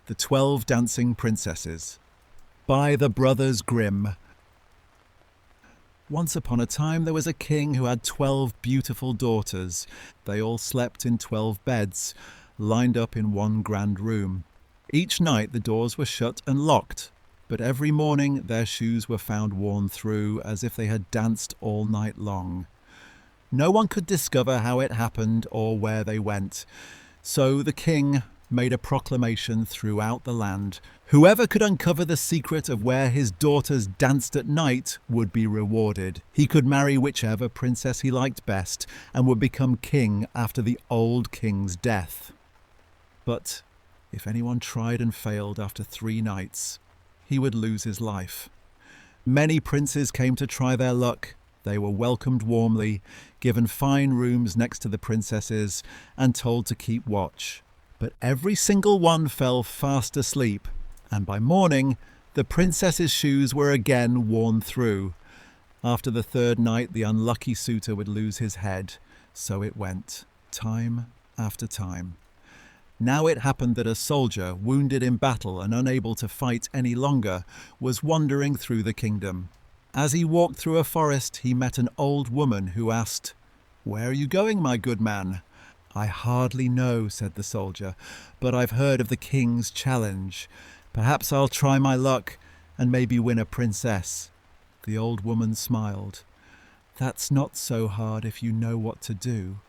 The 12 Dancing Princesses by the Brothers Grimm. Once upon a time there was a king who had 12 beautiful daughters. They all slept in 12 beds, lined up in one grand room. Each night the doors were shut and locked, but every morning their shoes were found worn through, as if they had danced all night long. No one could discover how it happened or where they went, so the king made a proclamation throughout the land. Whoever could uncover the secret of where his daughters danced at night would be rewarded. He could marry whichever princess he liked best and would become king after the old king's death. But if anyone tried and failed after 3 nights, he would lose his life. Many princes came to try their luck. They were welcomed warmly, given fine rooms next to the princesses, and told to keep watch. But every single one fell fast asleep, and by morning the princess's shoes were again worn through. After the 3rd night the unlucky suitor would lose his head. So it went, time after time. Now it happened that a soldier, wounded in battle and unable to fight any longer, was wandering through the kingdom. As he walked through a forest, he met an old woman who asked, "Where are you going, my good man?" "I hardly know," said the soldier, "but I've heard of the king's challenge. Perhaps I'll try my luck and maybe win a princess." The old woman smiled. "That's not so hard if you know what to do.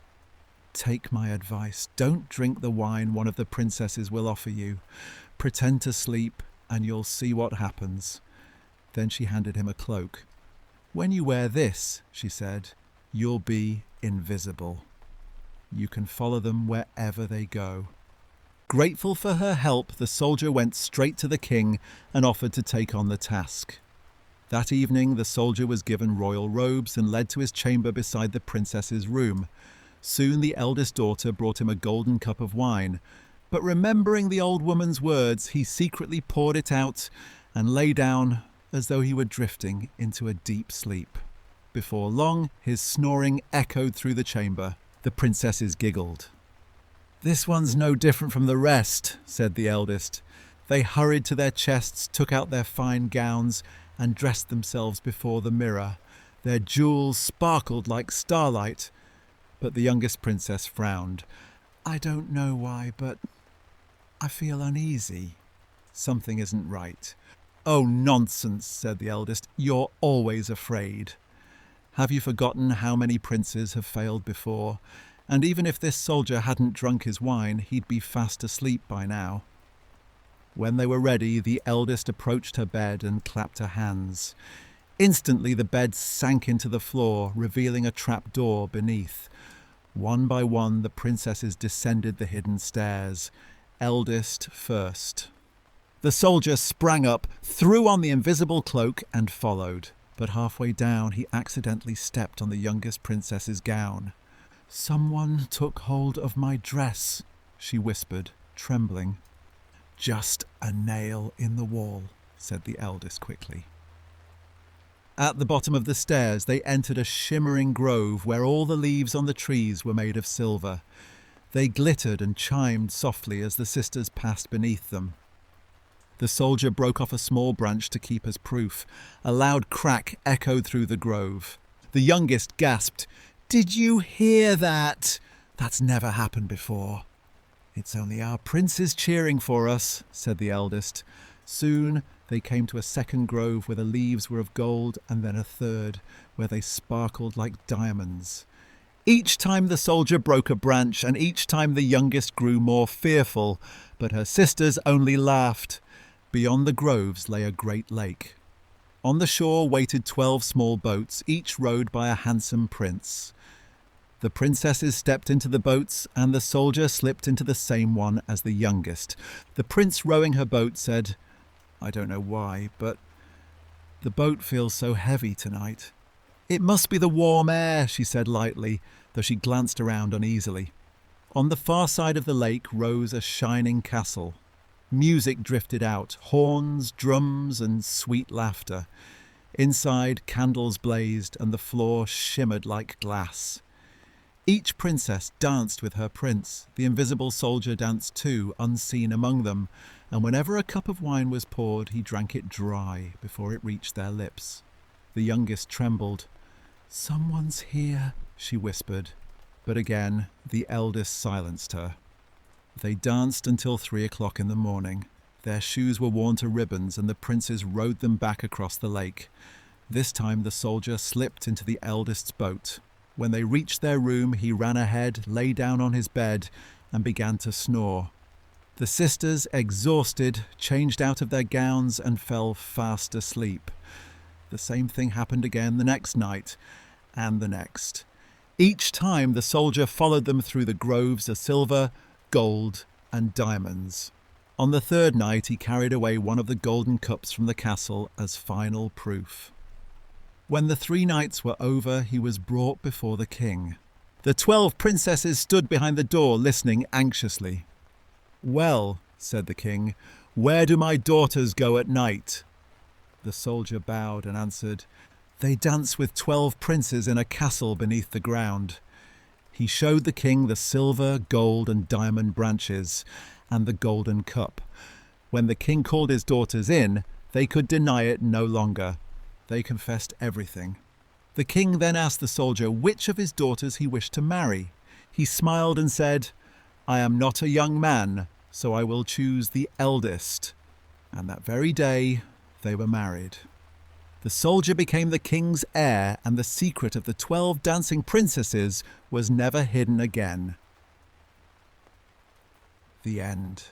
Take my advice. Don't drink the wine one of the princesses will offer you. Pretend to sleep and you'll see what happens." Then she handed him a cloak. "When you wear this," she said, "you'll be invisible. You can follow them wherever they go." Grateful for her help, the soldier went straight to the king and offered to take on the task. That evening the soldier was given royal robes and led to his chamber beside the princess's room. Soon the eldest daughter brought him a golden cup of wine, but remembering the old woman's words, he secretly poured it out and lay down as though he were drifting into a deep sleep. Before long, his snoring echoed through the chamber. The princesses giggled. "This one's no different from the rest," said the eldest. They hurried to their chests, took out their fine gowns, and dressed themselves before the mirror. Their jewels sparkled like starlight, but the youngest princess frowned. "I don't know why, but I feel uneasy. Something isn't right." "Oh, nonsense," said the eldest. "You're always afraid. Have you forgotten how many princes have failed before? And even if this soldier hadn't drunk his wine, he'd be fast asleep by now." When they were ready, the eldest approached her bed and clapped her hands. Instantly the bed sank into the floor, revealing a trap door beneath. One by one the princesses descended the hidden stairs, eldest first. The soldier sprang up, threw on the invisible cloak, and followed. But halfway down he accidentally stepped on the youngest princess's gown. "Someone took hold of my dress," she whispered, trembling. "Just a nail in the wall," said the eldest quickly. At the bottom of the stairs they entered a shimmering grove where all the leaves on the trees were made of silver. They glittered and chimed softly as the sisters passed beneath them. The soldier broke off a small branch to keep as proof. A loud crack echoed through the grove. The youngest gasped, "Did you hear that? That's never happened before." "It's only our princes cheering for us," said the eldest. Soon they came to a second grove where the leaves were of gold, and then a third where they sparkled like diamonds. Each time the soldier broke a branch, and each time the youngest grew more fearful, but her sisters only laughed. Beyond the groves lay a great lake. On the shore waited 12 small boats, each rowed by a handsome prince. The princesses stepped into the boats, and the soldier slipped into the same one as the youngest. The prince rowing her boat said, "I don't know why, but the boat feels so heavy tonight." "It must be the warm air," she said lightly, though she glanced around uneasily. On the far side of the lake rose a shining castle. Music drifted out, horns, drums, and sweet laughter. Inside, candles blazed, and the floor shimmered like glass. Each princess danced with her prince. The invisible soldier danced too, unseen among them, and whenever a cup of wine was poured, he drank it dry before it reached their lips. The youngest trembled. "Someone's here," she whispered, but again the eldest silenced her. They danced until 3 o'clock in the morning. Their shoes were worn to ribbons, and the princes rowed them back across the lake. This time the soldier slipped into the eldest's boat. When they reached their room, he ran ahead, lay down on his bed, and began to snore. The sisters, exhausted, changed out of their gowns and fell fast asleep. The same thing happened again the next night, and the next. Each time the soldier followed them through the groves of silver, gold, and diamonds. On the third night he carried away one of the golden cups from the castle as final proof. When the 3 nights were over, he was brought before the king. The 12 princesses stood behind the door, listening anxiously. "Well," said the king, "where do my daughters go at night?" The soldier bowed and answered, "They dance with 12 princes in a castle beneath the ground." He showed the king the silver, gold, and diamond branches, and the golden cup. When the king called his daughters in, they could deny it no longer. They confessed everything. The king then asked the soldier which of his daughters he wished to marry. He smiled and said, "I am not a young man, so I will choose the eldest." And that very day they were married. The soldier became the king's heir, and the secret of the 12 dancing princesses was never hidden again. The end.